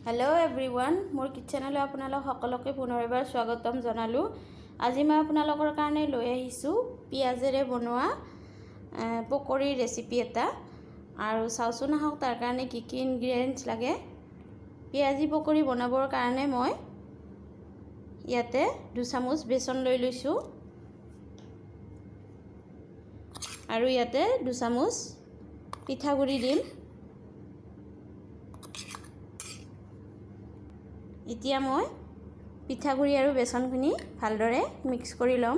Hello everyone मोर किचेनলৈ আপোনালোক সকলোকে পুনৰবাৰ স্বাগতম জনালো। আজি মই আপোনালোকৰ কাৰণে লৈ আহিছো পিয়াজেৰে বনোৱা পকৰি ৰেচিপি এটা আৰু চাওচোন আহক তাৰ কাৰণে কি কি ইনগ্ৰেডিয়েন্টছ লাগে। পিয়াজি পকৰি বনাবৰ কাৰণে মই ইয়াতে 2 চামুচ বেসন লৈ লৈছো আৰু ইয়াতে 2 চামুচ পিঠাগুৰি দিম। এতিয়া মই পিঠাগুৰি আৰু বেসনখিনি ভালদৰে মিক্স কৰি লম।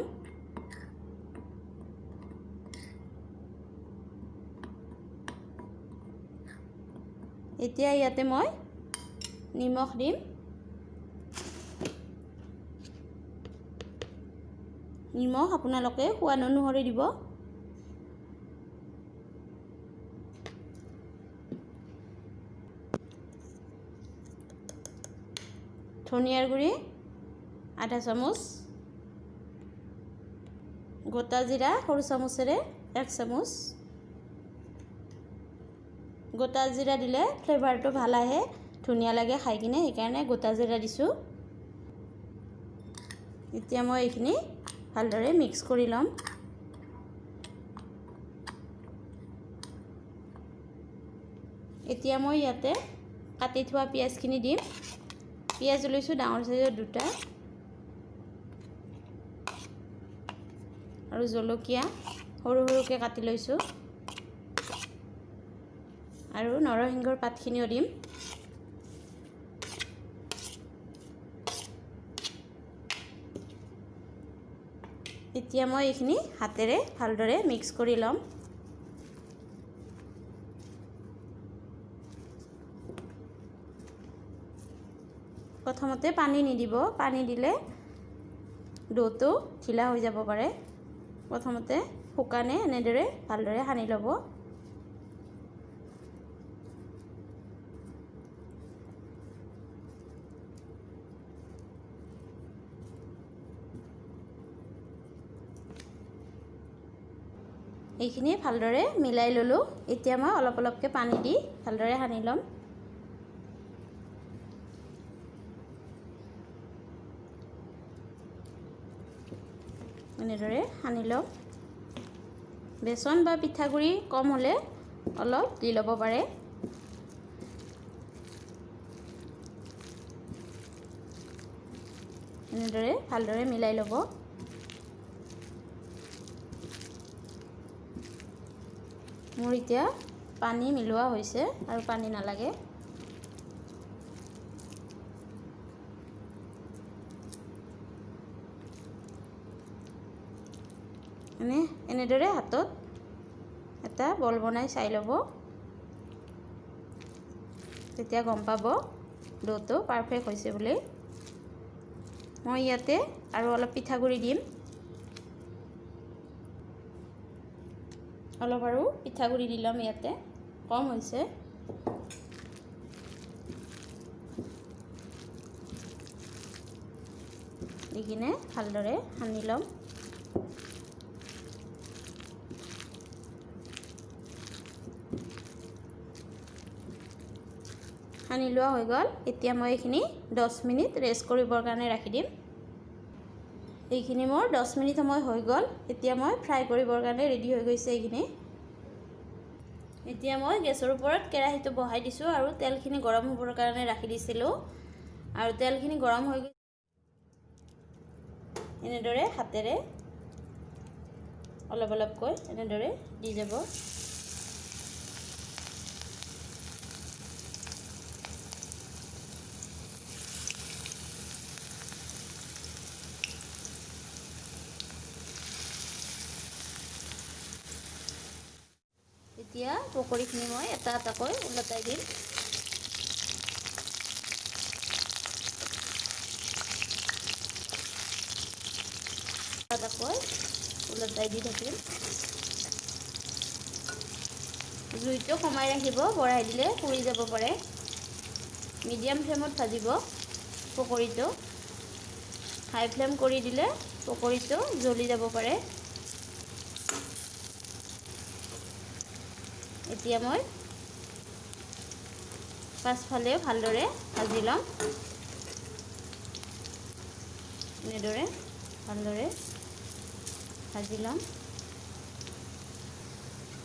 এতিয়া ইয়াতে মই নিমখ দিম। নিমখ আপোনালোকে সোৱাদ অনুসৰি দিব। ধনিয়াৰ গুড়ি আধা চামুচ, গোটা জিৰা সৰু চামুচেৰে 1 চামুচ। গোটা জিৰা দিলে ফ্লেভাৰটো ভাল আহে, ধুনীয়া লাগে খাই কিনে, সেইকাৰণে গোটা জিৰা দিছো। এতিয়া মই এইখিনি ভালদৰে মিক্স কৰি লম। এতিয়া মই ইয়াতে কাটি থোৱা পিয়াজখিনি দিম। পিয়াজ লৈছো ডাঙৰ সাইজৰ 2টা আৰু জলকীয়া সৰু সৰুকে কাটি লৈছো আৰু নৰসিংহৰ পাতখিনিও দিম। এতিয়া মই এইখিনি হাতেৰে ভালদৰে মিক্স কৰি লম। প্ৰথমতে পানী নিদিব, পানী দিলে ডোটো ঢিলা হৈ যাব পাৰে। প্ৰথমতে শুকানে এনেদৰে ভালদৰে সানি ল'ব। এইখিনি ভালদৰে মিলাই ললো। এতিয়া মই অলপ অলপকৈ পানী দি ভালদৰে সানি ল'ম। এনেদৰে সানি লওক। বেসন বা পিঠাগুৰি কম হ'লে অলপ দি ল'ব পাৰে। এনেদৰে ভালদৰে মিলাই ল'ব। মোৰ এতিয়া পানী মিলোৱা হৈছে আৰু পানী নালাগে। এনেদৰে হাতত এটা বল বনাই চাই ল'ব, তেতিয়া গম পাব ডোটো পাৰফেক্ট হৈছে বুলি। মই ইয়াতে আৰু অলপ পিঠাগুৰি দিম। অলপ আৰু পিঠাগুৰি দিলাম, ইয়াতে কম হৈছে। দি কিনে ভালদৰে সানি ল'ম। সানি লোৱা হৈ গ'ল। এতিয়া মই এইখিনি 10 মিনিট ৰেষ্ট কৰিবৰ কাৰণে ৰাখি দিম। এইখিনি মোৰ 10 মিনিট সময় হৈ গ'ল। এতিয়া মই ফ্ৰাই কৰিবৰ কাৰণে ৰেডি হৈ গৈছে এইখিনি। এতিয়া মই গেছৰ ওপৰত কেৰাহীটো বহাই দিছোঁ আৰু তেলখিনি গৰম হ'বৰ কাৰণে ৰাখি দিছিলোঁ আৰু তেলখিনি গৰম হৈ গৈছে। এনেদৰে হাতেৰে অলপ অলপকৈ এনেদৰে দি যাব। এতিয়া পকৰিখিনি মই এটা এটাকৈ উলটাই দিম। এটাকৈ উলটাই দি থাকিম। জুইটো কমাই ৰাখিব, বঢ়াই দিলে পুৰি যাব পাৰে। মিডিয়াম ফ্লেমত ভাজিব পকৰিটো। হাই ফ্লেম কৰি দিলে পকৰিটো জ্বলি যাব পাৰে। এতিয়া মই পাছফালেও ভালদৰে ভাজি ল'ম। এনেদৰে ভালদৰে ভাজি ল'ম।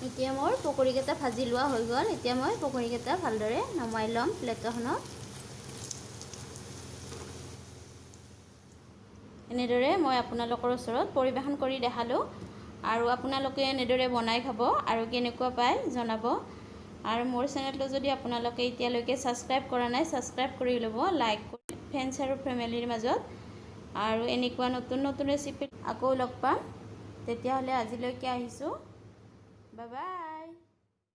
এতিয়া মোৰ পকৰীকেইটা ভাজি লোৱা হৈ গ'ল। এতিয়া মই পকৰীকেইটা ভালদৰে নমাই ল'ম প্লেটখনত। এনেদৰে মই আপোনালোকৰ ওচৰত পৰিৱেশন কৰি দেখালোঁ আৰু আপোনালোকে এনেদৰে বনাই খাব আৰু কেনেকুৱা পায় জনাব। আৰু মোৰ চেনেলটো যদি আপোনালোকে এতিয়ালৈকে ছাবস্ক্ৰাইব কৰা নাই, ছাবস্ক্ৰাইব কৰি ল'ব, লাইক কৰি ফ্ৰেণ্ডছ আৰু ফেমিলিৰ মাজত। আৰু এনেকুৱা নতুন নতুন ৰেচিপি আকৌ লগ পাম। তেতিয়াহ'লে আজিলৈকে আহিছোঁ। Bye bye.